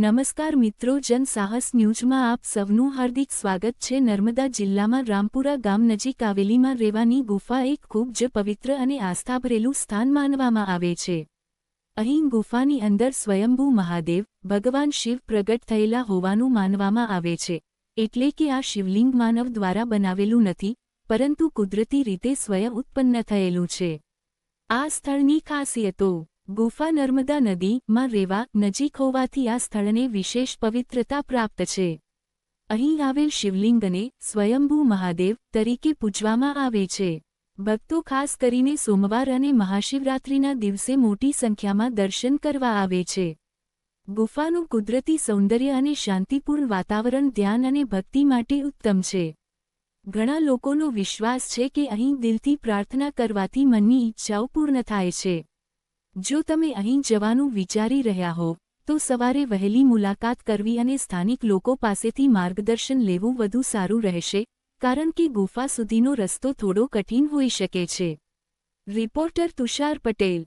નમસ્કાર મિત્રો, જન સાહસ ન્યૂઝમાં આપ સૌનું હાર્દિક સ્વાગત છે। નર્મદા જિલ્લામાં રામપુરા ગામ નજીક આવેલીમાં રેવાની ગુફા એક ખૂબ જ પવિત્ર અને આસ્થાભરેલું સ્થાન માનવામાં આવે છે। અહીં ગુફાની અંદર સ્વયંભૂ મહાદેવ ભગવાન શિવ પ્રગટ થયેલા હોવાનું માનવામાં આવે છે, એટલે કે આ શિવલિંગ માનવ દ્વારા બનાવેલું નથી, પરંતુ કુદરતી રીતે સ્વયં ઉત્પન્ન થયેલું છે। આ સ્થળની ખાસિયતો: ગુફા નર્મદા નદીમાં રેવા નજીક હોવાથી આ સ્થળને વિશેષ પવિત્રતા પ્રાપ્ત છે। અહીં આવેલ શિવલિંગને સ્વયંભૂ મહાદેવ તરીકે પૂજવામાં આવે છે। ભક્તો ખાસ કરીને સોમવાર અને મહાશિવરાત્રિના દિવસે મોટી સંખ્યામાં દર્શન કરવા આવે છે। ગુફાનું કુદરતી સૌંદર્ય અને શાંતિપૂર્ણ વાતાવરણ ધ્યાન અને ભક્તિ માટે ઉત્તમ છે। ઘણા લોકોનો વિશ્વાસ છે કે અહીં દિલથી પ્રાર્થના કરવાથી મનની ઈચ્છાઓ પૂર્ણ થાય છે। જો તમે અહીં જવાનું વિચારી રહ્યા હો તો સવારે વહેલી મુલાકાત કરવી અને સ્થાનિક લોકો પાસેથી માર્ગદર્શન લેવું વધુ સારું રહેશે, કારણ કે ગુફા સુધીનો રસ્તો થોડો કઠિન હોઈ શકે છે। રિપોર્ટર તુષાર પટેલ।